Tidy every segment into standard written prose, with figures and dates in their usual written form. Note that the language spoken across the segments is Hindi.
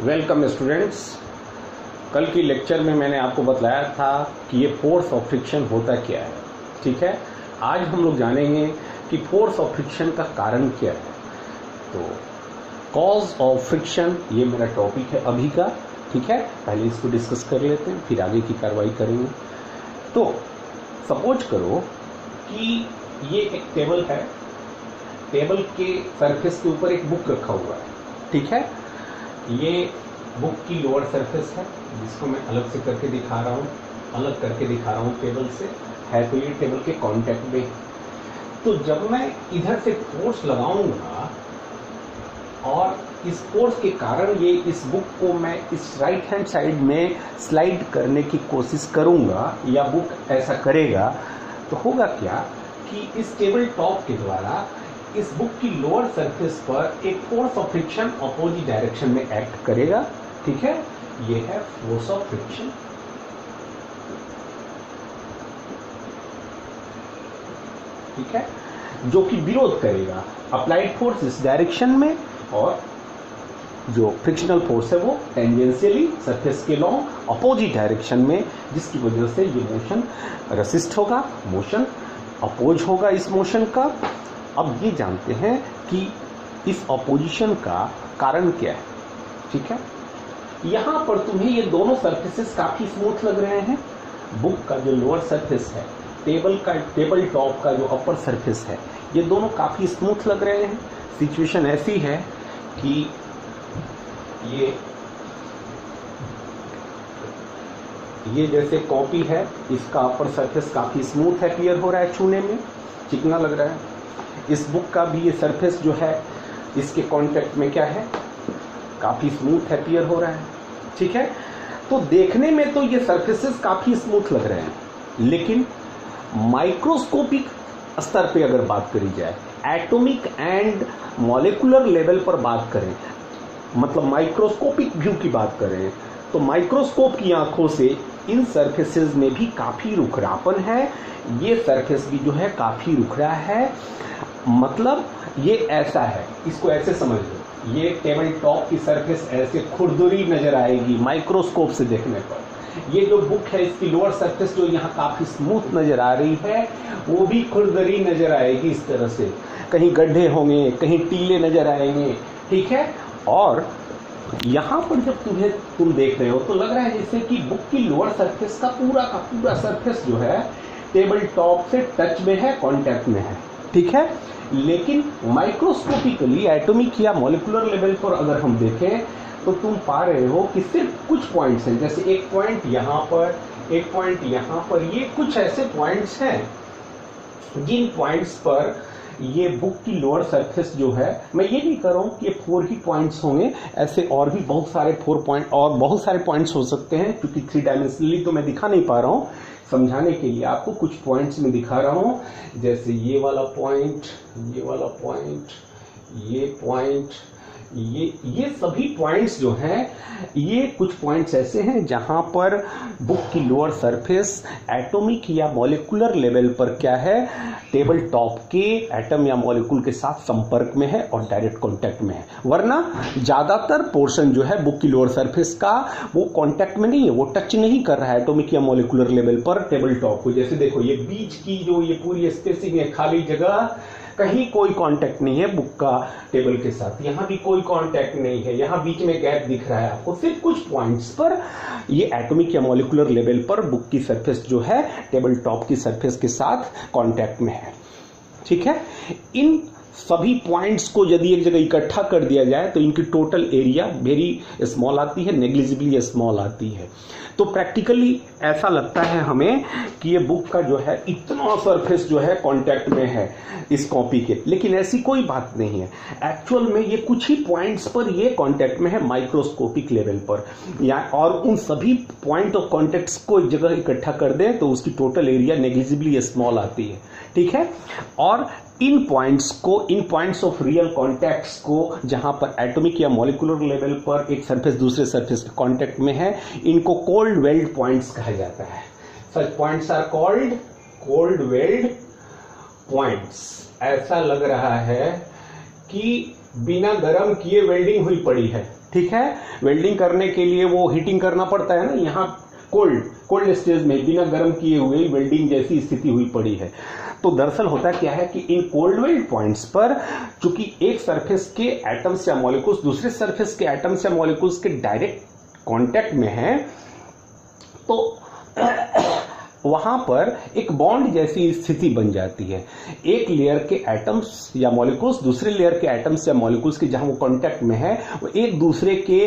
Welcome students. कल की लेक्चर में मैंने आपको बतलाया था कि ये फोर्स ऑफ फ्रिक्शन होता क्या है। ठीक है, आज हम लोग जानेंगे कि फोर्स ऑफ फ्रिक्शन का कारण क्या है। तो कॉज ऑफ फ्रिक्शन ये मेरा टॉपिक है अभी का। ठीक है, पहले इसको डिस्कस कर लेते हैं, फिर आगे की कार्रवाई करेंगे। तो सपोज करो कि ये एक टेबल है, टेबल के सरफेस के ऊपर एक बुक रखा हुआ है। ठीक है, ये बुक की लोअर सरफेस है जिसको मैं अलग से करके दिखा रहा हूँ, अलग करके दिखा रहा हूँ टेबल से है। तो ये टेबल के कांटेक्ट में, तो जब मैं इधर से फोर्स लगाऊंगा और इस फोर्स के कारण ये इस बुक को मैं इस राइट हैंड साइड में स्लाइड करने की कोशिश करूंगा या बुक ऐसा करेगा, तो होगा क्या कि इस टेबल टॉप के द्वारा इस बुक की लोअर सरफेस पर एक force of friction opposite direction में एक्ट करेगा। ठीक है, ये है फोर्स ऑफ फ्रिक्शन। ठीक है, जो कि विरोध करेगा अप्लाइड फोर्स इस डायरेक्शन में, और जो फ्रिक्शनल फोर्स है वो टेंजेंशियली सरफेस के लॉन्ग अपोजिट डायरेक्शन में, जिसकी वजह से ये मोशन रेसिस्ट होगा, मोशन अपोज होगा इस मोशन का। अब ये जानते हैं कि इस अपोजिशन का कारण क्या है। ठीक है, यहां पर तुम्हें ये दोनों सरफेसेस काफी स्मूथ लग रहे हैं। बुक का जो लोअर सरफेस है, टेबल टॉप का जो अपर सरफेस है, ये दोनों काफी स्मूथ लग रहे हैं। सिचुएशन ऐसी है कि ये जैसे कॉपी है, इसका अपर सरफेस काफी स्मूथ है, क्लियर हो रहा है, छूने में चिकना लग रहा है। इस बुक का भी ये सरफेस जो है इसके कांटेक्ट में क्या है, काफी स्मूथ है, क्लियर हो रहा है। ठीक है, तो देखने में तो ये सरफेसेस काफी स्मूथ लग रहे हैं, लेकिन माइक्रोस्कोपिक स्तर पे अगर बात करी जाए, एटॉमिक एंड मॉलिक्यूलर लेवल पर बात करें, मतलब माइक्रोस्कोपिक व्यू की बात करें, तो माइक्रोस्कोप की आंखों से इन सरफेसेस में भी काफी रुखरापन है। ये सरफेस भी जो है काफी रुखरा है, मतलब ये ऐसा है, इसको ऐसे समझ लो, ये टेबल टॉप की सरफेस ऐसे खुरदुरी नजर आएगी माइक्रोस्कोप से देखने पर। ये जो बुक है इसकी लोअर सरफेस जो यहाँ काफी स्मूथ नजर आ रही है, वो भी खुरदुरी नजर आएगी इस तरह से, कहीं गड्ढे होंगे, कहीं टीले नजर आएंगे। ठीक है, और यहाँ पर जब तुम देख रहे हो तो लग रहा है जैसे कि बुक की लोअर सरफेस का पूरा सरफेस जो है टेबल टॉप से टच में है, कांटेक्ट में है। ठीक है, लेकिन माइक्रोस्कोपिकली एटॉमिक या मॉलिक्यूलर लेवल पर अगर हम देखें तो तुम पा रहे हो कि सिर्फ कुछ पॉइंट्स हैं, जैसे एक पॉइंट यहाँ पर, एक पॉइंट यहाँ पर, ये कुछ ऐसे पॉइंट्स हैं जिन पॉइंट्स पर ये बुक की लोअर सरफेस जो है, मैं ये नहीं कर रहा हूँ कि ये 4 ही पॉइंट्स होंगे, ऐसे और भी बहुत सारे 4 पॉइंट और बहुत सारे पॉइंट्स हो सकते हैं, क्योंकि 3 डायमेंशनली तो मैं दिखा नहीं पा रहा हूँ। समझाने के लिए आपको कुछ पॉइंट्स में दिखा रहा हूँ, जैसे ये वाला पॉइंट, ये वाला पॉइंट, ये पॉइंट, ये सभी पॉइंट्स जो हैं, ये कुछ पॉइंट्स ऐसे हैं जहां पर बुक की लोअर सरफेस एटॉमिक या मॉलिक्यूलर लेवल पर क्या है, टेबल टॉप के एटम या मॉलिक्यूल के साथ संपर्क में है और डायरेक्ट कांटेक्ट में है। वरना ज्यादातर पोर्शन जो है बुक की लोअर सरफेस का वो कांटेक्ट में नहीं है, वो टच नहीं कर रहा है एटॉमिक या मॉलिक्यूलर लेवल पर टेबल टॉप को। जैसे देखो, ये बीच की जो ये पूरी स्पेसिंग है, खाली जगह, कहीं कोई कांटेक्ट नहीं है बुक का टेबल के साथ, यहां भी कोई कांटेक्ट नहीं है, यहां बीच में गैप दिख रहा है आपको। सिर्फ कुछ पॉइंट्स पर ये एटॉमिक या मॉलिक्यूलर लेवल पर बुक की सरफेस जो है टेबल टॉप की सरफेस के साथ कांटेक्ट में है। ठीक है, इन सभी पॉइंट्स को यदि एक जगह इकट्ठा कर दिया जाए तो इनकी टोटल एरिया वेरी स्मॉल आती है, नेग्लिजिबली स्मॉल आती है। तो प्रैक्टिकली ऐसा लगता है हमें कि ये बुक का जो है इतना सरफेस जो है कांटेक्ट में है इस कॉपी के, लेकिन ऐसी कोई बात नहीं है। एक्चुअल में ये कुछ ही पॉइंट्स पर ये कांटेक्ट में है माइक्रोस्कोपिक लेवल पर, या और उन सभी पॉइंट ऑफ कांटेक्ट्स को एक जगह इकट्ठा कर दें तो उसकी टोटल एरिया नेग्लिजिबली स्मॉल आती है। ठीक है, और इन पॉइंट्स ऑफ रियल कॉन्टैक्ट्स को, जहां पर एटॉमिक या मॉलिक्यूलर लेवल पर एक सरफेस दूसरे सरफेस के कांटेक्ट में है, इनको कोल्ड वेल्ड पॉइंट्स कहा जाता है। Such points are called cold weld points. ऐसा लग रहा है कि बिना गर्म किए वेल्डिंग हुई पड़ी है, ठीक है, वेल्डिंग करने के लिए वो हीटिंग करना पड़ता है ना, यहाँ कोल्ड स्टेज में बिना गर्म किए हुए वेल्डिंग जैसी स्थिति हुई पड़ी है। तो दरअसल होता क्या है कि इन कोल्ड वेल्ड पॉइंट्स पर चूंकि एक सरफेस के एटम्स या मॉलिक्यूल्स दूसरे सरफेस के एटम्स या मॉलिक्यूल्स के डायरेक्ट कांटेक्ट में है, तो वहां पर एक बॉन्ड जैसी स्थिति बन जाती है। एक लेयर के एटम्स या मॉलिक्यूल्स दूसरे लेयर के एटम्स या मॉलिक्यूल्स के जहां वो कांटेक्ट में है, वो एक दूसरे के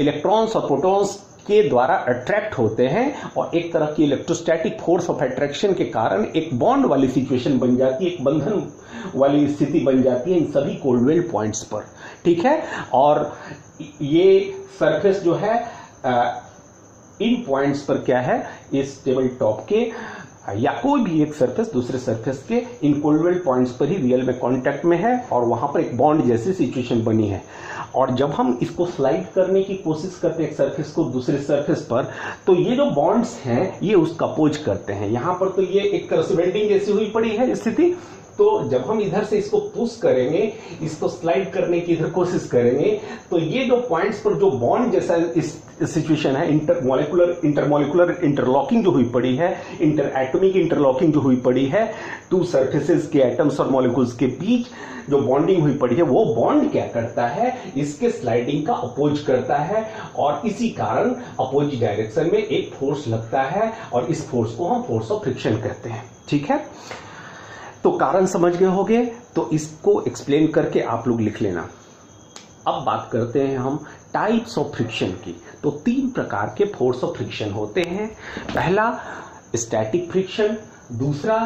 इलेक्ट्रॉन्स और प्रोटॉन्स के द्वारा अट्रैक्ट होते हैं और एक तरह की इलेक्ट्रोस्टैटिक फोर्स ऑफ अट्रैक्शन के कारण एक बॉन्ड वाली सिचुएशन बन जाती है, एक बंधन वाली स्थिति बन जाती है इन सभी कोल्ड वेल्ड पॉइंट्स पर। ठीक है, और ये सरफेस जो है इन पॉइंट्स पर क्या है, इस टेबल टॉप के या कोई भी एक सरफेस दूसरे सरफेस के इन कोल्ड वेल्ड पॉइंट्स पर ही रियल में कांटेक्ट में है और वहां पर एक बॉन्ड जैसी सिचुएशन बनी है। और जब हम इसको स्लाइड करने की कोशिश करते हैं एक सरफेस को दूसरे सरफेस पर, तो ये जो बॉन्ड्स हैं ये उसका अपोज करते हैं। यहां पर तो ये एक तरह से वेल्डिंग जैसी हुई पड़ी है स्थिति, तो जब हम इधर से इसको पुश करेंगे, इसको स्लाइड करने की इधर कोशिश करेंगे, तो ये जो पॉइंट्स पर जो बॉन्ड जैसा इस सिचुएशन है, इंटरमॉलिकुलर इंटरलॉकिंग जो हुई पड़ी है, इंटर एटॉमिक इंटरलॉकिंग जो हुई पड़ी है, टू सरफेसेस के एटम्स और मॉलिक्यूल्स के बीच जो बॉन्डिंग हुई पड़ी है, वो बॉन्ड क्या करता है, इसके स्लाइडिंग का अपोज करता है और इसी कारण अपोजिट डायरेक्शन में एक फोर्स लगता है और इस फोर्स को हम फोर्स ऑफ फ्रिक्शन कहते हैं। ठीक है, तो कारण समझ गए होंगे, तो इसको एक्सप्लेन करके आप लोग लिख लेना। अब बात करते हैं हम टाइप्स ऑफ फ्रिक्शन की। तो 3 प्रकार के फोर्स ऑफ फ्रिक्शन होते हैं। पहला स्टैटिक फ्रिक्शन, दूसरा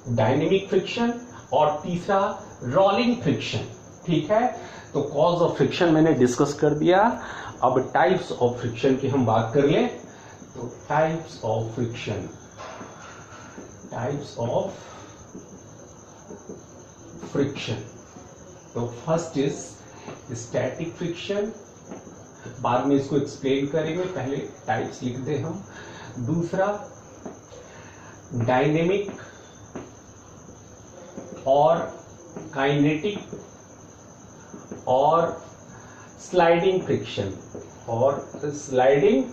डायनेमिक फ्रिक्शन और तीसरा रोलिंग फ्रिक्शन। ठीक है, तो कॉज ऑफ फ्रिक्शन मैंने डिस्कस कर दिया। अब टाइप्स ऑफ फ्रिक्शन की हम बात कर लें। तो types of friction, types of friction, तो फर्स्ट इज स्टैटिक फ्रिक्शन, बाद में इसको एक्सप्लेन करेंगे, पहले टाइप्स लिख दे हम। दूसरा डायनेमिक और काइनेटिक और स्लाइडिंग फ्रिक्शन और स्लाइडिंग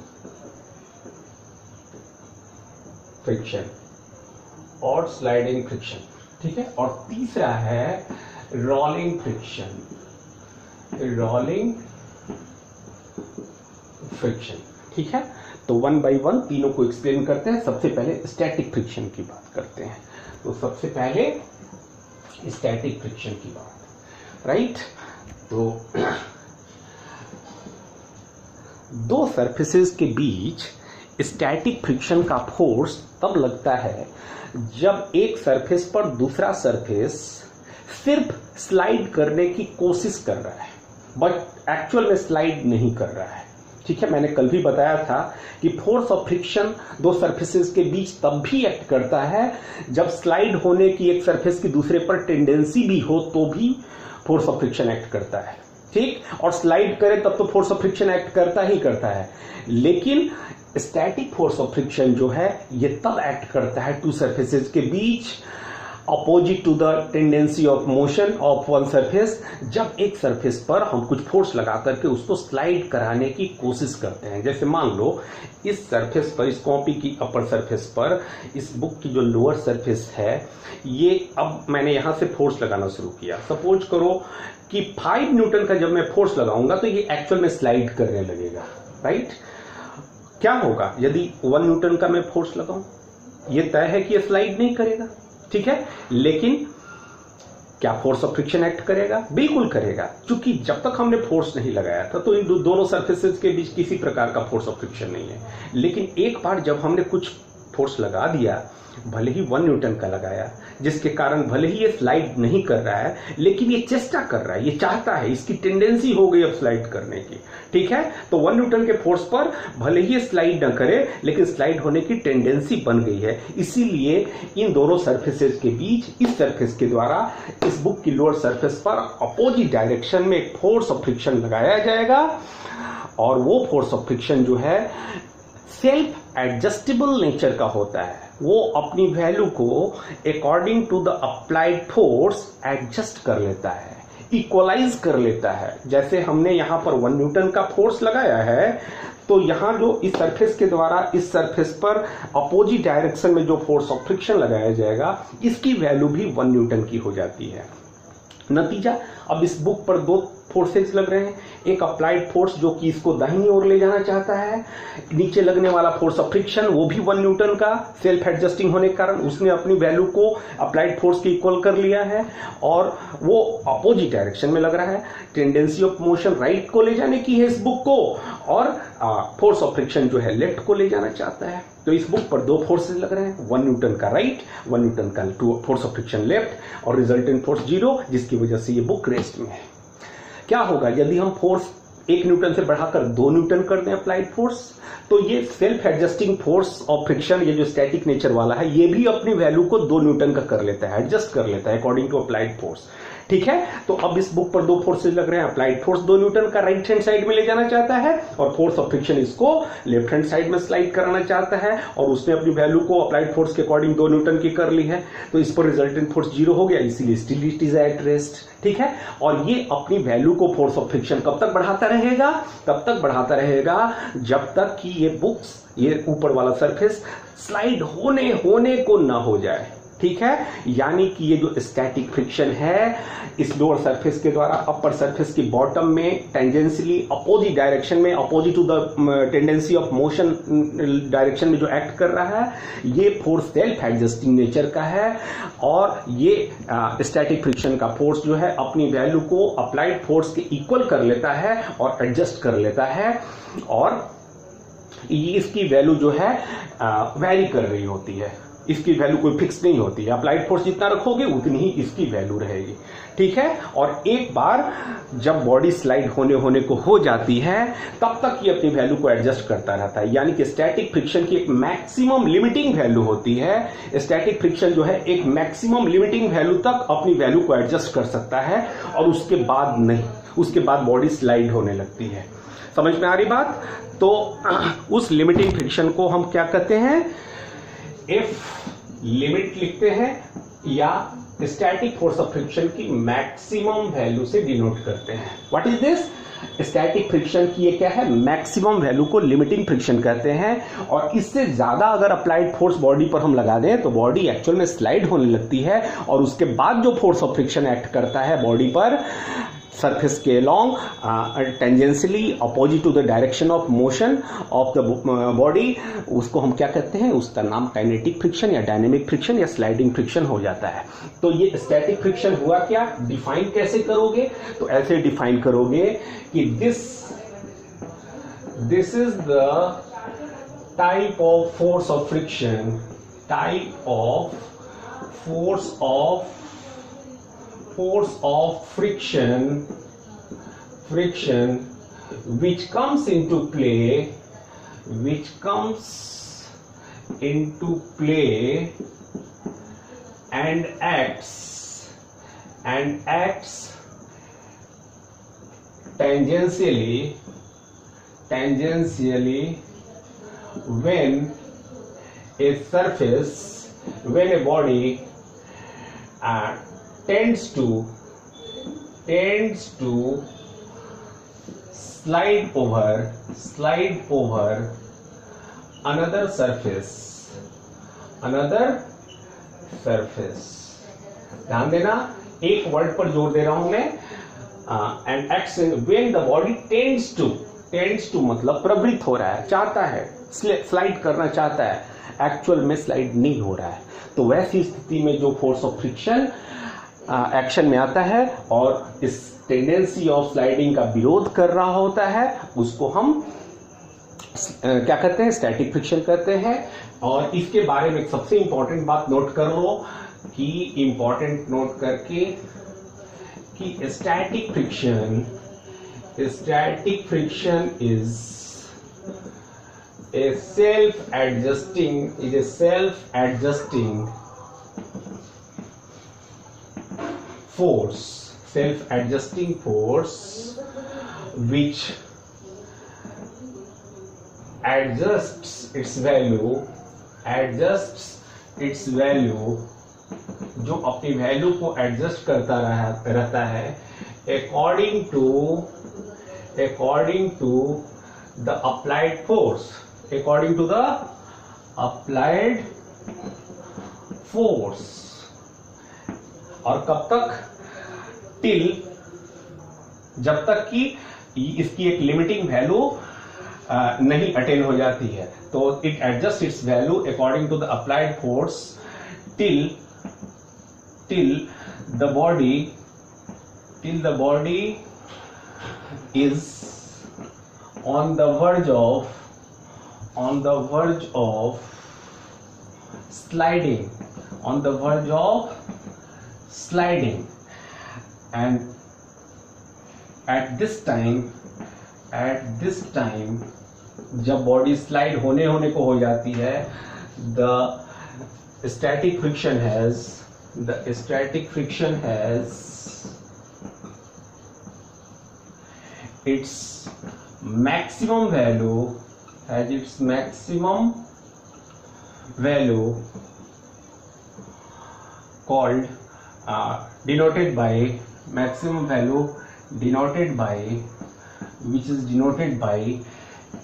फ्रिक्शन और स्लाइडिंग फ्रिक्शन। ठीक है, और तीसरा है रोलिंग फ्रिक्शन, रोलिंग फ्रिक्शन। ठीक है, तो 1 बाय 1 तीनों को एक्सप्लेन करते हैं। सबसे पहले स्टैटिक फ्रिक्शन की बात करते हैं। तो सबसे पहले स्टैटिक फ्रिक्शन की बात, राइट। तो दो सरफेसेस के बीच स्टैटिक फ्रिक्शन का फोर्स तब लगता है जब एक सरफेस पर दूसरा सरफेस सिर्फ स्लाइड करने की कोशिश कर रहा है बट एक्चुअल में स्लाइड नहीं कर रहा है। ठीक है, मैंने कल भी बताया था कि फोर्स ऑफ फ्रिक्शन दो सरफेसेस के बीच तब भी एक्ट करता है जब स्लाइड होने की एक सरफेस की दूसरे पर टेंडेंसी भी हो तो भी फोर्स ऑफ फ्रिक्शन एक्ट करता है। ठीक, और स्लाइड करे तब तो फोर्स ऑफ फ्रिक्शन एक्ट करता ही करता है। लेकिन स्टैटिक फोर्स ऑफ फ्रिक्शन जो है ये तब एक्ट करता है टू सरफेसेस के बीच opposite to the tendency of motion of one surface, जब एक सरफेस पर हम कुछ फोर्स लगा करके उसको स्लाइड कराने की कोशिश करते हैं। जैसे मान लो इस सरफेस पर, इस कॉपी की अपर सरफेस पर, इस बुक की जो लोअर सरफेस है, ये अब मैंने यहां से फोर्स लगाना शुरू किया। सपोज करो कि 5 न्यूटन का जब मैं फोर्स लगाऊंगा तो ये एक्चुअल में स्लाइड करने लगेगा, राइट। क्या होगा यदि 1 न्यूटन का मैं फोर्स लगाऊं? ये तय है कि ये स्लाइड नहीं करेगा, ठीक है। लेकिन क्या फोर्स ऑफ फ्रिक्शन एक्ट करेगा? बिल्कुल करेगा, क्योंकि जब तक हमने फोर्स नहीं लगाया था तो इन दोनों सरफेसेस के बीच किसी प्रकार का फोर्स ऑफ फ्रिक्शन नहीं है। लेकिन एक बार जब हमने कुछ फोर्स लगा दिया, भले ही 1 न्यूटन का लगाया, जिसके कारण भले ही ये स्लाइड नहीं कर रहा है लेकिन ये चेष्टा कर रहा है, ये चाहता है, इसकी टेंडेंसी हो गई अब स्लाइड करने की, ठीक है। तो 1 न्यूटन के फोर्स पर भले ही ये स्लाइड न करे लेकिन स्लाइड होने की टेंडेंसी बन गई है। इसीलिए इन दोनों सरफेसेस के बीच इस सरफेस के द्वारा इस बुक की लोअर सरफेस पर अपोजिट डायरेक्शन में एक फोर्स ऑफ फ्रिक्शन लगाया जाएगा और वो फोर्स ऑफ फ्रिक्शन जो है सेल्फ एडजस्टेबल नेचर का होता है। वो अपनी वैल्यू को according to the applied force adjust कर लेता है। इक्वलाइज कर लेता है। जैसे हमने यहां पर 1 न्यूटन का फोर्स लगाया है, तो यहां जो इस सरफेस के द्वारा इस सरफेस पर अपोजिट डायरेक्शन में जो फोर्स ऑफ फ्रिक्शन लगाया जाएगा, इसकी वैल्यू भी 1 न्यूटन की हो जाती है। नतीजा, अब इस बुक पर 2 फोर्सेज लग रहे हैं। एक अप्लाइड फोर्स जो कि इसको दाहिनी ओर ले जाना चाहता है, नीचे लगने वाला फोर्स ऑफ फ्रिक्शन वो भी 1 न्यूटन का, सेल्फ एडजस्टिंग होने के कारण उसने अपनी वैल्यू को अप्लाइड फोर्स के इक्वल कर लिया है और वो अपोजिट डायरेक्शन में लग रहा है। टेंडेंसी ऑफ मोशन राइट को ले जाने की है इस बुक को, और फोर्स ऑफ फ्रिक्शन जो है लेफ्ट को ले जाना चाहता है। तो इस बुक पर 2 फोर्सेज लग रहे हैं, 1 न्यूटन का राइट, 1 न्यूटन का फोर्स ऑफ फ्रिक्शन लेफ्ट, और रिजल्टेंट फोर्स 0, जिसकी वजह से ये बुक रेस्ट में है। क्या होगा यदि हम फोर्स 1 न्यूटन से बढ़ाकर 2 न्यूटन कर दें अप्लाइड फोर्स, तो ये self adjusting force of friction, ये जो स्टैटिक नेचर वाला है, ये भी अपनी वैल्यू को 2 न्यूटन का कर लेता है, एडजस्ट कर लेता है अकॉर्डिंग टू अप्लाइड फोर्स। ठीक है, तो अब इस बुक पर 2 फोर्सेज लग रहे हैं। अप्लाइड फोर्स 2 न्यूटन का राइट हैंड साइड में ले जाना चाहता है और फोर्स ऑफ फ्रिक्शन इसको लेफ्ट हैंड साइड में स्लाइड कराना चाहता है, और उसने अपनी वैल्यू को अप्लाइड फोर्स के अकॉर्डिंग 2 न्यूटन की कर ली है। तो इस पर रिजल्टेंट फोर्स 0 हो गया, इसीलिए still it is at rest. ठीक है, और ये अपनी वैल्यू को फोर्स ऑफ फ्रिक्शन कब तक बढ़ाता रहेगा? तब तक बढ़ाता रहेगा जब तक कि ये बुक्स, ये ऊपर वाला सरफेस स्लाइड होने को ना हो जाए। ठीक है, यानी कि ये जो स्टैटिक फ्रिक्शन है इस लोअर सरफेस के द्वारा अपर सरफेस की बॉटम में टेंजेंशियली अपोजिट डायरेक्शन में, opposite to the tendency of motion direction में जो एक्ट कर रहा है, ये फोर्स सेल्फ एडजस्टिंग नेचर का है, और ये स्टैटिक फ्रिक्शन का फोर्स जो है अपनी वैल्यू को अप्लाइड फोर्स के इक्वल कर लेता है और एडजस्ट कर लेता है, और इसकी वैल्यू जो है वैरी कर रही होती है। इसकी वैल्यू कोई फिक्स नहीं होती है, अप्लाइड फोर्स जितना रखोगे उतनी ही इसकी वैल्यू रहेगी। ठीक है, और एक बार जब बॉडी स्लाइड होने को हो जाती है, तब तक ये अपनी वैल्यू को एडजस्ट करता रहता है। यानी कि स्टैटिक फ्रिक्शन की एक मैक्सिमम लिमिटिंग वैल्यू होती है। स्टैटिक फ्रिक्शन जो है एक मैक्सिमम लिमिटिंग वैल्यू तक अपनी वैल्यू को एडजस्ट कर सकता है, और उसके बाद नहीं, उसके बाद बॉडी स्लाइड होने लगती है। समझ में आ रही बात? तो उस लिमिटिंग फ्रिक्शन को हम क्या कहते हैं? एफ लिमिट लिखते हैं, या स्टैटिक फोर्स ऑफ फ्रिक्शन की मैक्सिमम वैल्यू से डिनोट करते हैं। What is this? Static friction की ये क्या है? मैक्सिमम वैल्यू को लिमिटिंग फ्रिक्शन कहते हैं, और इससे ज्यादा अगर अप्लाइड फोर्स बॉडी पर हम लगा दें तो बॉडी एक्चुअल में स्लाइड होने लगती है, और उसके बाद जो फोर्स ऑफ फ्रिक्शन एक्ट करता है बॉडी पर सरफेस के along tangentially opposite to the direction of motion of the body, उसको हम क्या कहते हैं? उसका नाम काइनेटिक फ्रिक्शन या डायनेमिक फ्रिक्शन या स्लाइडिंग फ्रिक्शन हो जाता है। तो ये स्टैटिक फ्रिक्शन हुआ क्या? डिफाइन कैसे करोगे? तो ऐसे डिफाइन करोगे कि this is the type of force of friction, type of force of friction which comes into play and acts tangentially when a body tends to slide over another surface। ध्यान देना, एक वर्ड पर जोर दे रहा हूं मैं, and acts when the body tends to मतलब प्रवृत्त हो रहा है, चाहता है, स्लाइड करना चाहता है, एक्चुअल में स्लाइड नहीं हो रहा है। तो वैसी स्थिति में जो फोर्स ऑफ फ्रिक्शन एक्शन में आता है और इस टेंडेंसी ऑफ स्लाइडिंग का विरोध कर रहा होता है, उसको हम क्या कहते हैं? स्टैटिक फ्रिक्शन कहते हैं। और इसके बारे में सबसे इंपॉर्टेंट बात नोट कर लो, कि इंपॉर्टेंट नोट करके कि static friction is a self-adjusting force which adjusts its value, जो अपनी वैल्यू को एडजस्ट करता रहता है according to the applied force, according to the applied force. और कब तक? टिल, जब तक कि इसकी एक लिमिटिंग वैल्यू नहीं अटेन हो जाती है. तो it adjust its value according to the applied force till the body is on the verge of sliding, and at this time जब बॉडी स्लाइड होने को हो जाती है, the static friction has its maximum value, called denoted by which is denoted by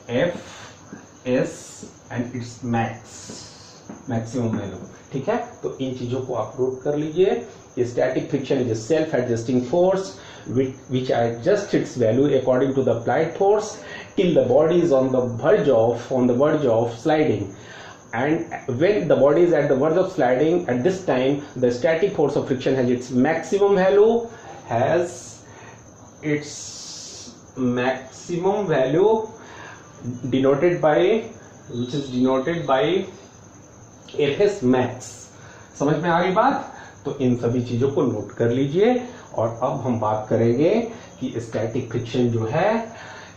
Fs and its maximum value. ठीक है, तो इन चीजों को आप नोट कर लीजिए. Static friction is self adjusting force which adjusts its value according to the applied force till the body is on the verge of sliding. And when the body is at the verge of sliding, at this time the static force of friction has its maximum value, denoted by Fs max. समझ में आ रही बात? तो इन सभी चीजों को नोट कर लीजिए. और अब हम बात करेंगे कि स्टैटिक फ्रिक्शन जो है,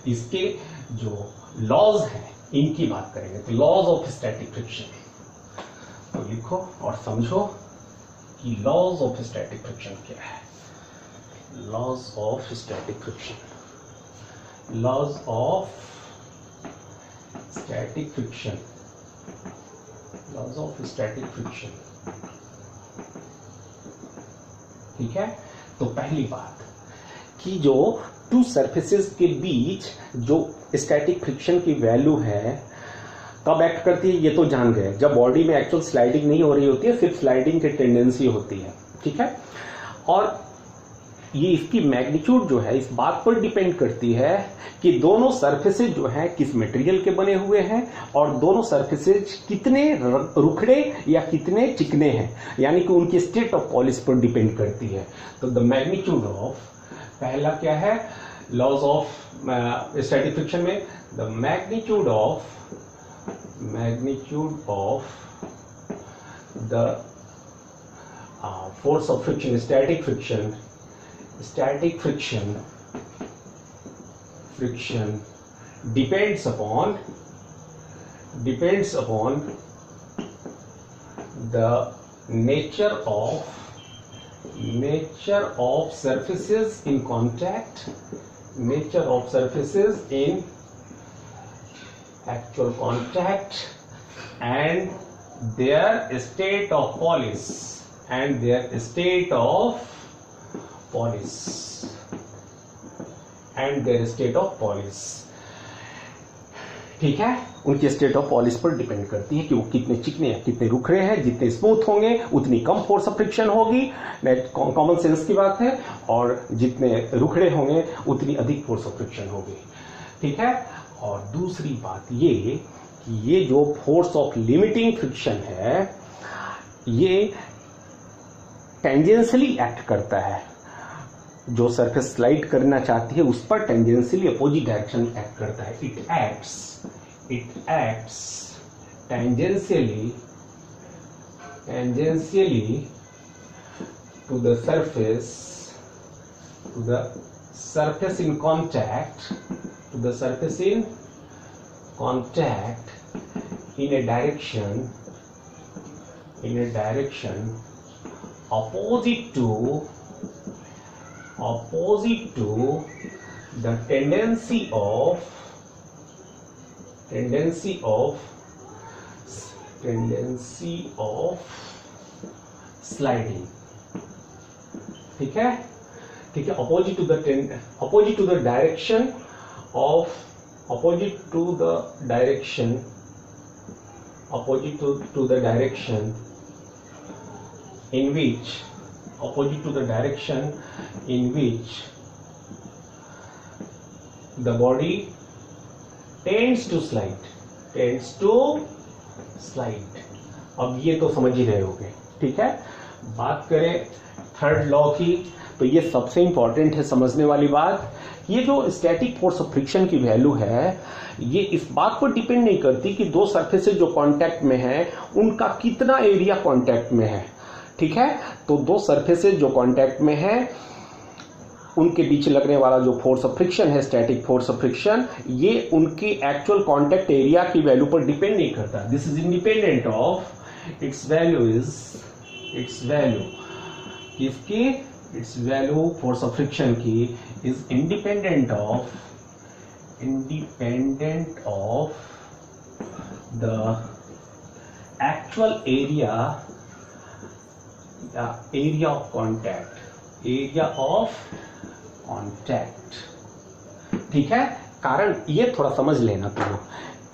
इसके जो लॉज हैं इनकी बात करेंगे. तो लॉज ऑफ स्टैटिक फ्रिक्शन, तो लिखो और समझो कि लॉज ऑफ स्टैटिक फ्रिक्शन क्या है. लॉज ऑफ स्टैटिक फ्रिक्शन ठीक है. तो पहली बात कि जो टू सरफेसेस के बीच जो स्टैटिक फ्रिक्शन की वैल्यू है कब एक्ट करती है, ये तो जान गए. जब बॉडी में एक्चुअल स्लाइडिंग नहीं हो रही होती है, सिर्फ स्लाइडिंग की टेंडेंसी होती है. ठीक है. और ये इसकी मैग्नीट्यूड जो है इस बात पर डिपेंड करती है कि दोनों सरफेसेज जो हैं किस मटेरियल के बने हुए हैं और दोनों सरफेसेज कितने रुखड़े या कितने चिकने हैं, यानी कि उनकी स्टेट ऑफ पॉलिश पर डिपेंड करती है. तो द मैग्नीट्यूड ऑफ, पहला क्या है लॉज ऑफ स्टैटिक फ्रिक्शन में, the magnitude of the force of friction, static friction depends upon the nature of surfaces in contact, in actual contact, and their state of polish, ठीक है. उनके स्टेट ऑफ पॉलिश पर डिपेंड करती है कि वो कितने चिकने हैं, कितने रुखड़े हैं. जितने स्मूथ होंगे उतनी कम फोर्स ऑफ फ्रिक्शन होगी, कॉमन सेंस की बात है. और जितने रुखड़े होंगे उतनी अधिक फोर्स ऑफ फ्रिक्शन होगी. ठीक है. और दूसरी बात ये कि ये जो फोर्स ऑफ लिमिटिंग फ्रिक्शन है ये टेंजेंशियली एक्ट करता है. जो सरफेस स्लाइड करना चाहती है उस पर टेंजेंशियली अपोजिट डायरेक्शन एक्ट करता है. It acts tangentially to the surface in contact, in a direction opposite to the tendency of sliding. ठीक है. ठीक है, opposite to the direction of opposite to the direction in which the body tends to slide. अब ये तो समझ ही रहे होगे, ठीक है। बात करें थर्ड लॉ की, तो ये सबसे इंपॉर्टेंट है समझने वाली बात। ये जो स्टैटिक फोर्स ऑफ फ्रिक्शन की वैल्यू है, ये इस बात पर डिपेंड नहीं करती कि दो सरफेसेस जो कांटेक्ट में हैं उनका कितना एरिया कांटेक्ट में है, ठीक है। तो दो सरफेसेस जो कांटेक्ट में हैं उनके बीच लगने वाला जो फोर्स ऑफ फ्रिक्शन है, स्टैटिक फोर्स ऑफ फ्रिक्शन, ये उनकी एक्चुअल कांटेक्ट एरिया की वैल्यू पर डिपेंड नहीं करता। This is independent of its value force of friction की is independent of the actual area of contact, ठीक है। कारण ये थोड़ा समझ लेना तुम,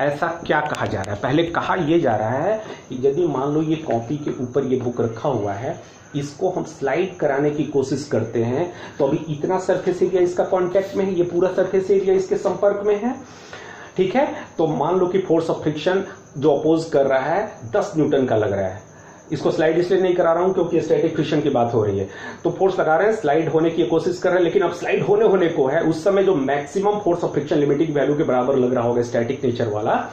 ऐसा क्या कहा जा रहा है। पहले कहा यह जा रहा है कि यदि मान लो ये कॉपी के ऊपर ये बुक रखा हुआ है, इसको हम स्लाइड कराने की कोशिश करते हैं, तो अभी इतना सरफेस एरिया इसका कांटेक्ट में है, ये पूरा सरफेस एरिया इसके संपर्क में है, ठीक है। तो मान लो कि फोर्स ऑफ फ्रिक्शन जो अपोज कर रहा है 10 न्यूटन का लग रहा है। इसको स्लाइड इसलिए नहीं करा रहा हूं क्योंकि स्टैटिक फ्रिक्शन की बात हो रही है, तो फोर्स लगा रहे हैं, स्लाइड होने की कोशिश कर रहे हैं, लेकिन अब स्लाइड होने को है, उस समय जो maximum force of friction limiting value के बराबर लग रहा होगा स्टैटिक नेचर वाला,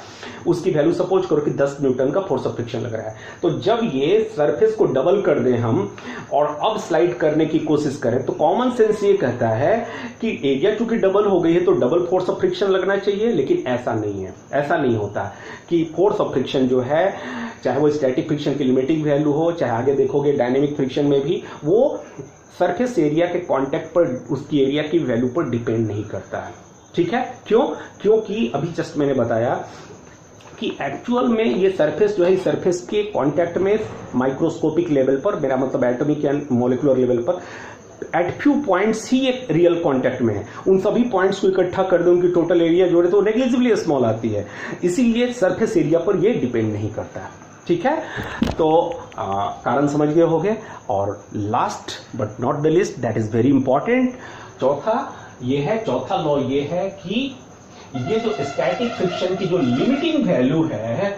उसकी वैल्यू सपोज करो कि 10 न्यूटन का फोर्स ऑफ फ्रिक्शन लग रहा है। तो जब ये सरफेस को डबल कर दें हम और अब स्लाइड करने की कोशिश करें, तो कॉमन सेंस ये कहता है कि एरिया चूंकि डबल हो गई है तो डबल फोर्स ऑफ फ्रिक्शन लगना चाहिए, लेकिन ऐसा नहीं है। ऐसा नहीं होता कि फोर्स ऑफ फ्रिक्शन जो है, चाहे वो स्टैटिक फ्रिक्शन की लिमिटिंग वैल्यू हो, चाहे आगे देखोगे डायनेमिक फ्रिक्शन में भी, वो सरफेस एरिया के कांटेक्ट पर उसकी एरिया की वैल्यू पर डिपेंड नहीं करता है, ठीक है। क्योंकि अभी जस्ट मैंने बताया कि एक्चुअल में ये सरफेस जो है, सरफेस के कांटेक्ट में माइक्रोस्कोपिक लेवल पर, मेरा मतलब एटॉमिक एंड मॉलिक्यूलर लेवल पर, एट फ्यू पॉइंट्स ही एक रियल कांटेक्ट में है। उन सभी पॉइंट्स को इकट्ठा कर दो, उनकी टोटल एरिया जोड़े तो नेग्लिजिबली स्मॉल आती है, इसीलिए सरफेस एरिया पर ये डिपेंड नहीं करता है, ठीक है। तो कारण समझ गए होंगे। और last but not the list, that is very important, चौथा लॉ ये है कि ये जो स्टैटिक फ्रिक्शन की जो लिमिटिंग वैल्यू है,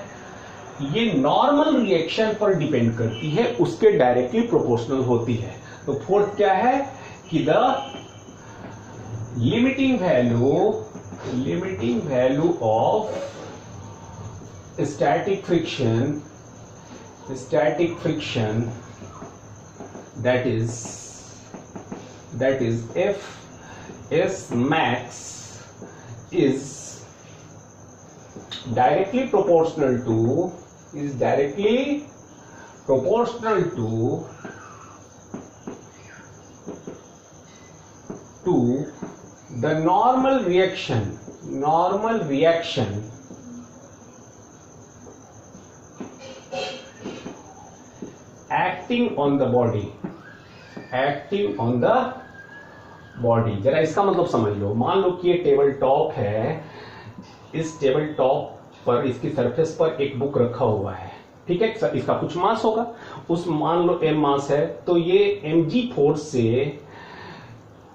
ये नॉर्मल रिएक्शन पर डिपेंड करती है, उसके डायरेक्टली प्रोपोर्शनल होती है। तो फोर्थ क्या है कि the limiting value of static friction that is if S max is directly proportional to the normal reaction acting on the body। जरा इसका मतलब समझ लो। मान लो कि ये टेबल टॉप है, इस टेबल टॉप पर, इसकी सरफेस पर एक बुक रखा हुआ है, ठीक है। इसका कुछ मास होगा, उस मान लो m मास है, तो ये mg फोर्स से,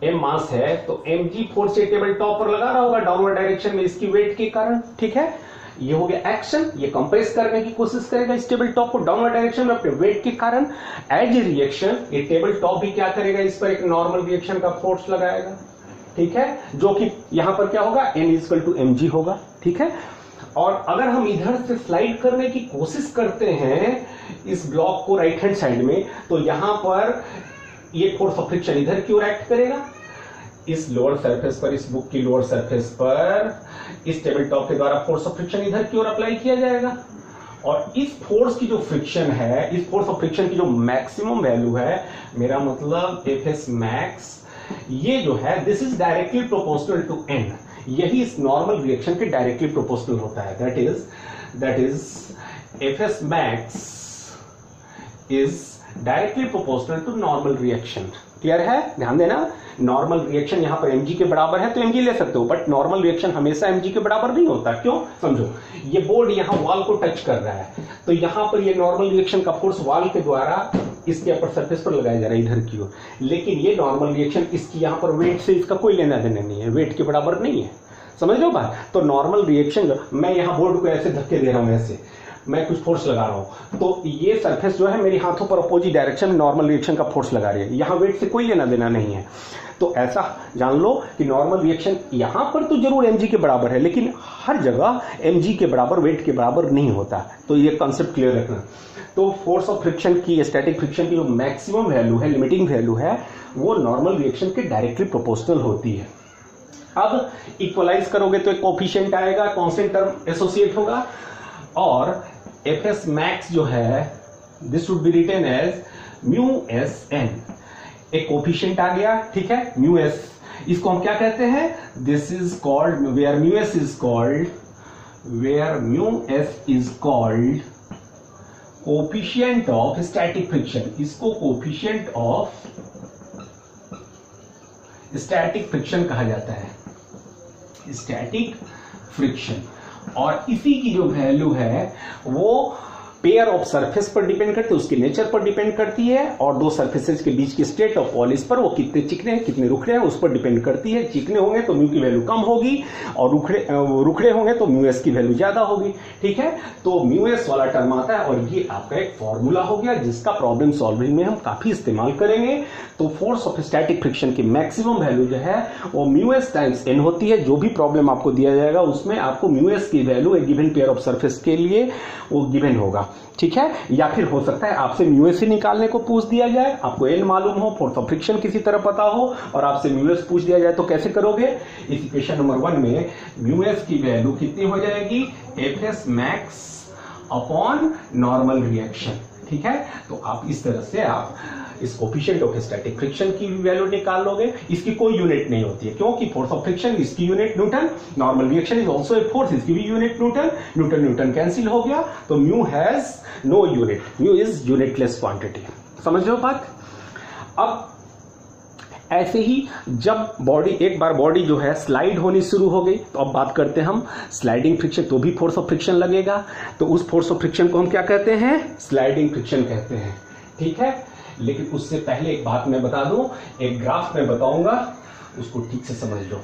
m मास है तो mg फोर्स से टेबल टॉप पर लगा रहा होगा डाउनवर्ड डायरेक्शन में इसकी वेट के कारण, ठीक है। ये हो गया एक्शन, ये कंप्रेस करने की कोशिश करेगा इस टेबल टॉप को डाउनवर्ड डायरेक्शन में अपने वेट के कारण। एज ए रिएक्शन ये टेबल टॉप भी क्या करेगा, इस पर एक नॉर्मल रिएक्शन का फोर्स लगाएगा, ठीक है, जो कि यहां पर क्या होगा, n = mg होगा, ठीक है। और अगर हम इधर से स्लाइड करने की कोशिश करते हैं इस ब्लॉक को राइट हैंड साइड में, तो यहां पर ये फोर्स ऑफ फ्रिक्शन इधर की ओर एक्ट करेगा, इस लोअर सरफेस पर, इस बुक की लोअर सरफेस पर इस टेबल टॉप के द्वारा फोर्स ऑफ फ्रिक्शन इधर की ओर अप्लाई किया जाएगा। और इस फोर्स की जो फ्रिक्शन है, इस फोर्स ऑफ फ्रिक्शन की जो मैक्सिमम वैल्यू है, मेरा मतलब Fs max, ये जो है this is directly proportional to n, यही इस नॉर्मल रिएक्शन के डायरेक्टली प्रोपोर्शनल होता है। That is Fs max is directly proportional to normal reaction, clear है? ध्यान देना, नॉर्मल रिएक्शन यहां पर mg के बराबर है तो mg ले सकते हो, बट नॉर्मल रिएक्शन हमेशा mg के बराबर नहीं होता। क्यों? समझो, ये बोर्ड यहां वॉल को टच कर रहा है, तो यहां पर ये नॉर्मल रिएक्शन का फोर्स वॉल के द्वारा इसके अपर सरफेस पर लगाया जा रहा है इधर की ओर, लेकिन ये नॉर्मल रिएक्शन इसकी यहां पर वेट से इसका कोई लेना देना नहीं है, वेट के बराबर नहीं है। समझ लो बात? तो नॉर्मल रिएक्शन, मैं यहां बोर्ड को ऐसे धक्के दे रहा हूं, ऐसे मैं कुछ फोर्स लगा रहा हूं, तो ये सरफेस जो है मेरे हाथों पर अपोजिट डायरेक्शन में नॉर्मल रिएक्शन का फोर्स लगा रही है, यहां वेट से कोई लेना देना नहीं है। तो ऐसा जान लो कि नॉर्मल रिएक्शन यहां पर तो जरूर mg के बराबर है, लेकिन हर जगह mg के बराबर, वेट के बराबर नहीं होता। तो ये कॉन्सेप्ट क्लियर रखना। तो फोर्स ऑफ फ्रिक्शन की, स्टैटिक फ्रिक्शन की जो मैक्सिमम वैल्यू है, लिमिटिंग वैल्यू है, वो नॉर्मल रिएक्शन के डायरेक्टली प्रोपोर्शनल होती है। अब इक्वलाइज करोगे तो एक कोफिशिएंट आएगा, कांस्टेंट टर्म एसोसिएट होगा, और Fs मैक्स जो है this would be written as mu S N, एक कोफिशिएंट आ गया, ठीक है, म्यू एस। इसको हम क्या कहते हैं? This is called, where mu S is called, where mu S is called coefficient of static friction. इसको कोफिशिएंट ऑफ स्टैटिक फ्रिक्शन कहा जाता है, स्टैटिक फ्रिक्शन। और इसी की जो वैल्यू है वो पेयर ऑफ सरफेस पर डिपेंड करती है, उसके नेचर पर डिपेंड करती है, और दो सरफेसेस के बीच की स्टेट ऑफ पॉलिश पर, वो कितने चिकने हैं कितने रुखड़े हैं उस पर डिपेंड करती है। चिकने होंगे तो म्यू की वैल्यू कम होगी, और रुखड़े होंगे तो म्यू एस की वैल्यू ज्यादा होगी, ठीक है। तो म्यू एस वाला टर्म आता है, और ये आपका एक फॉर्मूला हो गया जिसका प्रॉब्लम सॉल्विंग में हम काफी इस्तेमाल करेंगे। तो फोर्स ऑफ स्टैटिक फ्रिक्शन की मैक्सिमम वैल्यू जो है वो म्यू एस टाइम्स एन होती है। जो भी प्रॉब्लम आपको दिया जाएगा उसमें आपको म्यू एस की वैल्यू एक गिवन पेयर ऑफ सरफेस के लिए वो गिवन होगा, ठीक है। या फिर हो सकता है आपसे म्यू एस ही निकालने को पूछ दिया जाए, आपको एन मालूम हो, फोर्स ऑफ फ्रिक्शन किसी तरह पता हो, और आपसे म्यू एस पूछ दिया जाए तो कैसे करोगे? इस इक्वेशन नंबर 1 में म्यू एस की वैल्यू कितनी हो जाएगी? F S max upon normal reaction, ठीक है। तो आप इस तरह से आप इस कोफिशिएंट ऑफ स्टैटिक फ्रिक्शन की वैल्यू निकाल लोगे। इसकी कोई यूनिट नहीं होती है, क्योंकि फोर्स ऑफ फ्रिक्शन इसकी unit newton, normal reaction is also a force, इसकी भी unit newton, newton newton cancel हो गया, तो mu has no unit, mu is unitless quantity. समझ लो बात? अब ऐसे ही जब बॉडी, एक बार बॉडी जो है स्लाइड होनी शुरू हो गई, तो अब बात करते हैं हम स्लाइडिंग फ्रिक्शन, तो भी फोर्स ऑफ फ्रिक्शन लगेगा। तो उस फोर्स ऑफ फ्रिक्शन को हम क्या कहते हैं? स्लाइडिंग फ्रिक्शन कहते हैं, ठीक है। लेकिन उससे पहले एक बात मैं बता दूं, एक ग्राफ में बताऊंगा, उसको ठीक से समझ लो।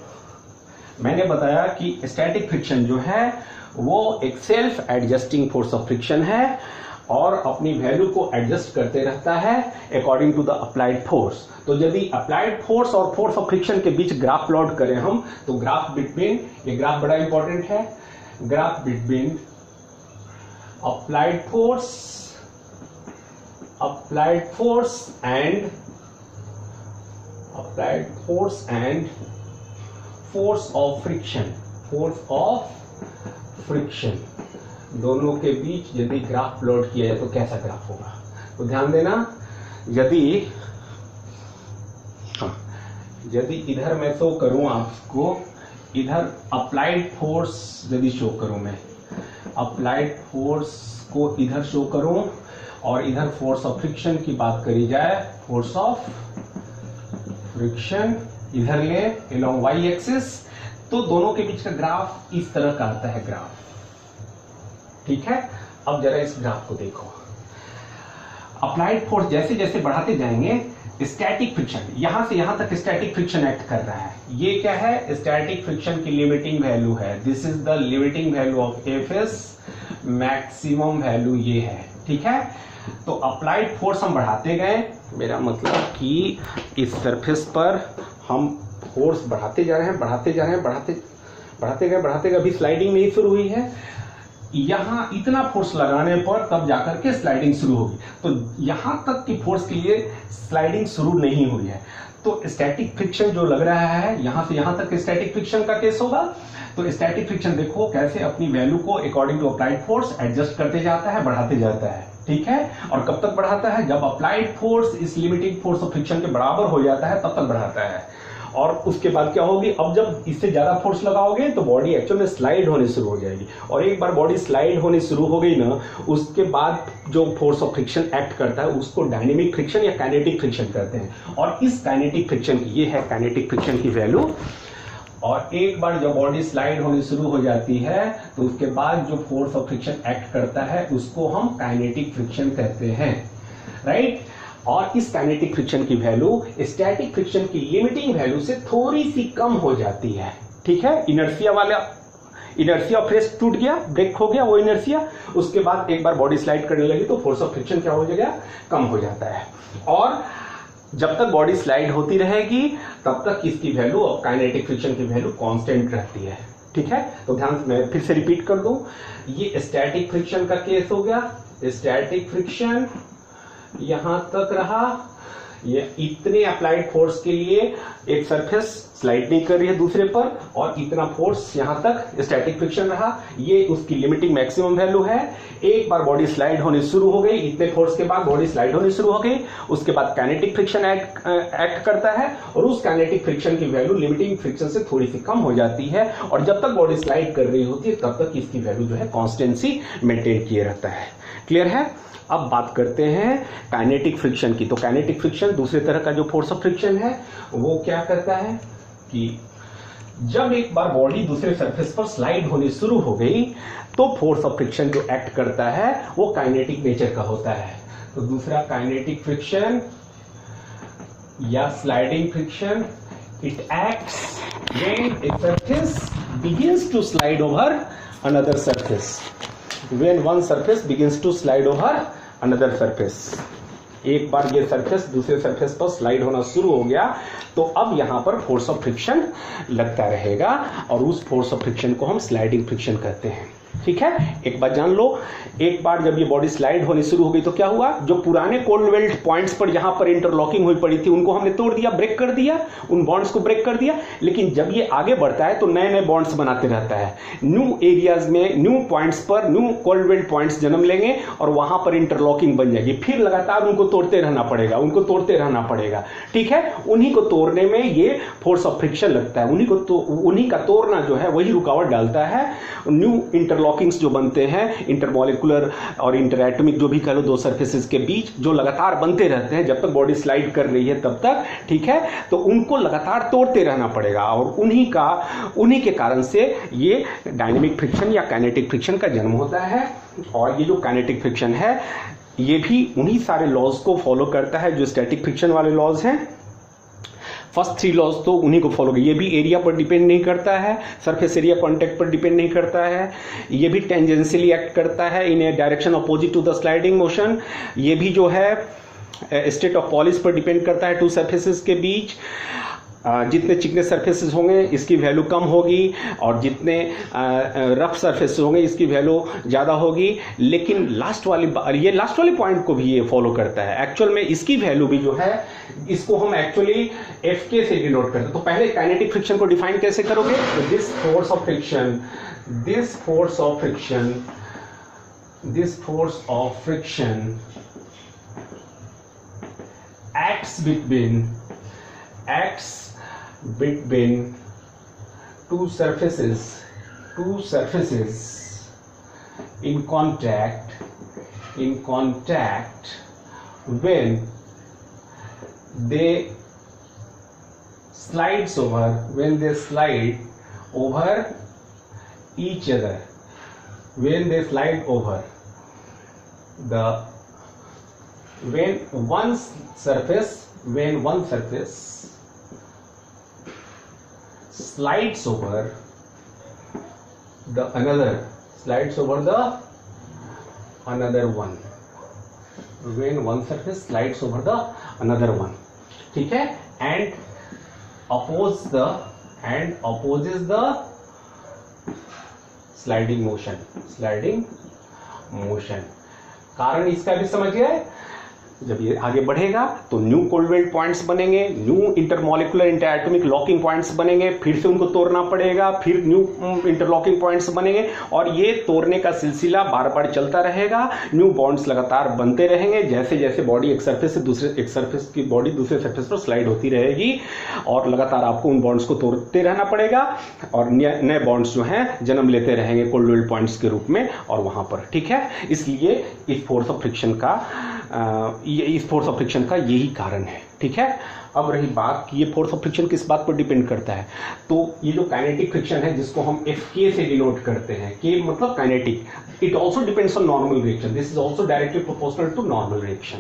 मैंने बताया कि स्टैटिक फ्रिक्शन जो है वो एक self adjusting force of friction है, और अपनी वैल्यू को एडजस्ट करते रहता है according to the applied force. तो यदि अप्लाइड फोर्स और फोर्स ऑफ फ्रिक्शन के बीच ग्राफ प्लॉट करें हम, तो ग्राफ बिटवीन, ये ग्राफ बड़ा इंपॉर्टेंट है, graph between applied force and force of friction, दोनों के बीच यदि ग्राफ प्लॉट किया जाए तो कैसा ग्राफ होगा? तो ध्यान देना, यदि इधर मैं शो करूं आपको, इधर अप्लाइड फोर्स यदि शो करूं, मैं अप्लाइड फोर्स को इधर शो करूं, और इधर फोर्स ऑफ फ्रिक्शन की बात करी जाए, फोर्स ऑफ फ्रिक्शन इधर ले अलोंग वाई एक्सिस, तो दोनों के बीच का ग्राफ इस तरह का आता है ग्राफ, ठीक है। अब जरा इस ग्राफ को देखो, अप्लाइड फोर्स जैसे जैसे बढ़ाते जाएंगे, स्टैटिक फ्रिक्शन, यहां से यहां तक स्टैटिक फ्रिक्शन एक्ट कर रहा है। ये क्या है? स्टैटिक फ्रिक्शन की लिमिटिंग वैल्यू है, this is the limiting value of F S, maximum value ये है, ठीक है। तो अप्लाइड फोर्स हम बढ़ाते गए, मेरा मतलब कि इस सरफेस पर हम फोर्स बढ़ाते जा रहे हैं, बढ़ाते गए, अभी स्लाइडिंग नहीं शुरू हुई है, यहां इतना फोर्स लगाने पर तब जाकर के स्लाइडिंग शुरू होगी। तो यहां तक की फोर्स के लिए स्लाइडिंग शुरू नहीं हुई है, तो स्टैटिक फ्रिक्शन जो लग रहा है, यहां से यहां तक स्टैटिक फ्रिक्शन का केस होगा। तो स्टैटिक फ्रिक्शन देखो कैसे अपनी वैल्यू को according to applied force adjust करते जाता है, बढ़ाते जाता है, ठीक है। और कब तक बढ़ाता है? जब अप्लाइड फोर्स इस लिमिटिंग फोर्स ऑफ फ्रिक्शन के बराबर हो जाता है तब तक बढ़ाता है। और उसके बाद क्या होगी, अब जब इससे ज्यादा फोर्स लगाओगे तो बॉडी एक्चुअल में स्लाइड होने शुरू हो जाएगी, और एक बार बॉडी स्लाइड होने शुरू हो गई ना, उसके बाद जो फोर्स ऑफ फ्रिक्शन एक्ट करता है उसको डायनेमिक फ्रिक्शन या काइनेटिक फ्रिक्शन कहते हैं। और इस काइनेटिक फ्रिक्शन की, ये है काइनेटिक फ्रिक्शन की वैल्यू, और एक बार जब बॉडी स्लाइड होनी शुरू हो जाती है तो उसके बाद जो फोर्स ऑफ फ्रिक्शन एक्ट करता है उसको हम काइनेटिक फ्रिक्शन कहते हैं, राइट। और इस काइनेटिक फ्रिक्शन की वैल्यू स्टैटिक फ्रिक्शन की लिमिटिंग वैल्यू से थोड़ी सी कम हो जाती है, ठीक है। इनर्शिया फ्रेश टूट गया, ब्रेक हो गया वो इनर्शिया, उसके बाद एक बार बॉडी स्लाइड करने लगी तो फोर्स ऑफ फ्रिक्शन क्या हो जाएगा, कम हो जाता है। और जब तक बॉडी स्लाइड होती रहेगी तब तक इसकी वैल्यू और काइनेटिक फ्रिक्शन की वैल्यू कांस्टेंट रहती है, ठीक है। तो ध्यान से मैं फिर से रिपीट कर दूं, ये स्टैटिक फ्रिक्शन का केस हो गया। स्टैटिक फ्रिक्शन यहां तक रहा, ये इतने अप्लाइड फोर्स के लिए एक सरफेस स्लाइड नहीं कर रही है दूसरे पर, और इतना फोर्स यहां तक स्टैटिक फ्रिक्शन रहा, ये उसकी लिमिटिंग मैक्सिमम वैल्यू है। एक बार बॉडी स्लाइड होने शुरू हो गई, इतने फोर्स के बाद बॉडी स्लाइड होने शुरू हो गई, उसके बाद काइनेटिक फ्रिक्शन एक्ट करता है, और उस काइनेटिक फ्रिक्शन की वैल्यू लिमिटिंग फ्रिक्शन से थोड़ी सी कम हो जाती है, और जब तक बॉडी स्लाइड कर रही होती है तब तक इसकी वैल्यू जो है कॉन्स्टेंसी मेंटेन किए रहता है। क्लियर है। अब बात करते हैं काइनेटिक फ्रिक्शन की। तो काइनेटिक फ्रिक्शन दूसरे तरह का जो फोर्स ऑफ फ्रिक्शन है वो क्या करता है कि जब एक बार बॉडी दूसरे सरफेस पर स्लाइड होनी शुरू हो गई तो फोर्स ऑफ फ्रिक्शन जो एक्ट करता है वो काइनेटिक नेचर का होता है। तो दूसरा काइनेटिक फ्रिक्शन या sliding friction, it acts when a surface begins to slide over another surface, when one surface begins to slide over another surface। एक बार ये सरफेस दूसरे सरफेस पर स्लाइड होना शुरू हो गया तो अब यहां पर फोर्स ऑफ फ्रिक्शन लगता रहेगा, और उस फोर्स ऑफ फ्रिक्शन को हम स्लाइडिंग फ्रिक्शन कहते हैं, ठीक है। एक बात जान लो, एक बार जब ये बॉडी स्लाइड होनी शुरू हो गई तो क्या हुआ, जो पुराने कोल्ड वेल्ड पॉइंट्स पर जहां पर इंटरलॉकिंग हुई पड़ी थी उनको हमने तोड़ दिया, ब्रेक कर दिया, उन बॉन्ड्स को ब्रेक कर दिया। लेकिन जब ये आगे बढ़ता है तो नए नए बॉन्ड्स बनाते रहता है, न्यू एरियाज में न्यू पॉइंट्स पर न्यू कोल्ड वेल्ड पॉइंट्स जन्म लेंगे और वहां पर इंटरलॉकिंग बन जाएगी। फिर लगातार उनको तोड़ते रहना पड़ेगा, उनको तोड़ते रहना पड़ेगा, ठीक है। उन्हीं को तोड़ने में ये फोर्स ऑफ फ्रिक्शन लगता है, उन्हीं का तोड़ना जो है वही रुकावट डालता है। न्यू इंटरलॉकिंग्स जो बनते हैं इंटरमॉलिकुलर और इंटरएटॉमिक जो भी कह लो दो सरफेसेस के बीच, जो लगातार बनते रहते हैं जब तक बॉडी स्लाइड कर रही है तब तक, ठीक है। तो उनको लगातार तोड़ते रहना पड़ेगा, और उन्हीं के कारण से ये डायनेमिक फ्रिक्शन या काइनेटिक फ्रिक्शन का जन्म होता है। और ये जो काइनेटिक फ्रिक्शन है ये भी उन्हीं सारे लॉज को फॉलो करता है जो स्टैटिक फ्रिक्शन वाले लॉज हैं। फर्स्ट थ्री लॉज तो उन्हीं को फॉलो, ये भी एरिया पर डिपेंड नहीं करता है, सरफेस एरिया कांटेक्ट पर डिपेंड नहीं करता है, ये भी टेंजेंशियली एक्ट करता है in a direction opposite to the sliding motion, ये भी जो है स्टेट ऑफ पॉलिश पर डिपेंड करता है टू सरफेसेस के बीच। जितने चिकने सरफेसेस होंगे इसकी वैल्यू कम होगी, और जितने रफ सरफेसेस होंगे इसकी वैल्यू ज़्यादा होगी। लेकिन लास्ट वाले पॉइंट को भी ये फॉलो करता है। एक्चुअल में इसकी वैल्यू भी जो है इसको हम एक्चुअली एफ के से डिनोट करते हैं। तो पहले काइनेटिक फ्रिक्शन को डिफाइन कैसे करोगे, तो this force of friction acts between two surfaces in contact when they slide over each other, when one surface slides over the another one, when one surface slides over the another one, ठीक है, and opposes the sliding motion। कारण इसका भी समझ गए, जब ये आगे बढ़ेगा तो न्यू कोल्डवेल्ट पॉइंट्स बनेंगे, न्यू इंटरमॉलिकुलर इंटरएटॉमिक लॉकिंग पॉइंट्स बनेंगे, फिर से उनको तोड़ना पड़ेगा, फिर न्यू इंटरलॉकिंग पॉइंट्स बनेंगे और ये तोड़ने का सिलसिला बार बार चलता रहेगा। न्यू बॉन्ड्स लगातार बनते रहेंगे जैसे जैसे बॉडी एक सरफेस से दूसरे एक सरफेस की बॉडी दूसरे सरफेस पर स्लाइड होती रहेगी और लगातार आपको उन बॉन्ड्स को तोड़ते रहना पड़ेगा और नए बॉन्ड्स जो हैं जन्म लेते रहेंगे कोल्डवेल्ट पॉइंट्स के रूप में और वहां पर, ठीक है। इसलिए इस फोर्स ऑफ फ्रिक्शन का यही कारण है, ठीक है। अब रही बात कि ये फोर्स ऑफ फ्रिक्शन किस बात पर डिपेंड करता है, तो ये जो काइनेटिक फ्रिक्शन है जिसको हम Fk से डिनोट करते हैं, K मतलब kinetic, it also depends on normal reaction, this is also directly proportional to normal reaction,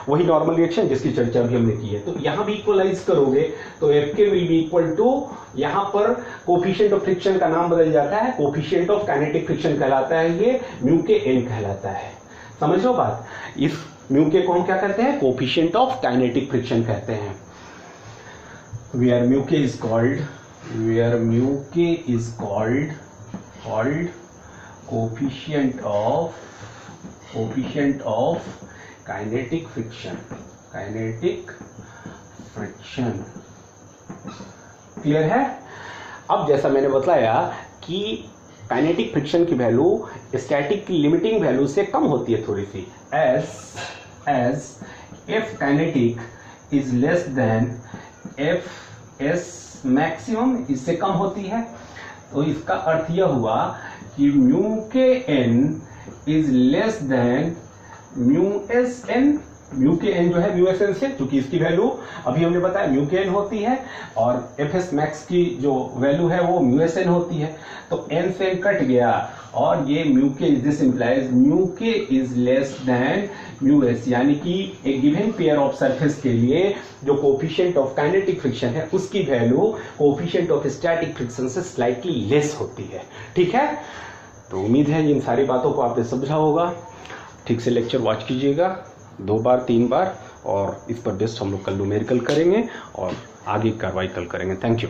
वही नॉर्मल रिएक्शन जिसकी चर्चा भी हमने की है। तो यहां भी इक्वलाइज करोगे तो Fk will be equal to, यहां पर कोफिशिएंट ऑफ फ्रिक्शन का नाम बदल जाता है, कोफिशिएंट ऑफ काइनेटिक फ्रिक्शन कहलाता है, ये μkn कहलाता है। समझ लो बात, इस म्यू के को हम क्या कहते हैं, कोफिशिएंट ऑफ काइनेटिक फ्रिक्शन कहते हैं। वेयर म्यू के is called coefficient of kinetic friction. Clear है। अब जैसा मैंने बताया कि काइनेटिक फ्रिक्शन की वैल्यू स्टैटिक की लिमिटिंग वैल्यू से कम होती है थोड़ी सी, as if kinetic is less than Fs maximum, इससे कम होती है। तो इसका अर्थ यह हुआ कि μkn is less than μsn, μkn जो है μsn से, क्योंकि इसकी वैल्यू अभी हमने बताया μkn होती है और Fs max की जो वैल्यू है वो μsn होती है, तो n से n कट गया और ये μk, this implies μk is less than μs, यानी कि एक गिवन पेयर ऑफ सरफेस के लिए जो कोफिशिएंट ऑफ काइनेटिक फ्रिक्शन है उसकी value coefficient of static friction से स्लाइटली लेस होती है, ठीक है। तो उम्मीद है इन सारी बातों को आपने समझा होगा। ठीक से लेक्चर वॉच कीजिएगा 2 बार 3 बार और इस पर बेस्ट हम लोग कल न्यूमेरिकल करेंगे और आगे कार्रवाई कल करेंगे। Thank you.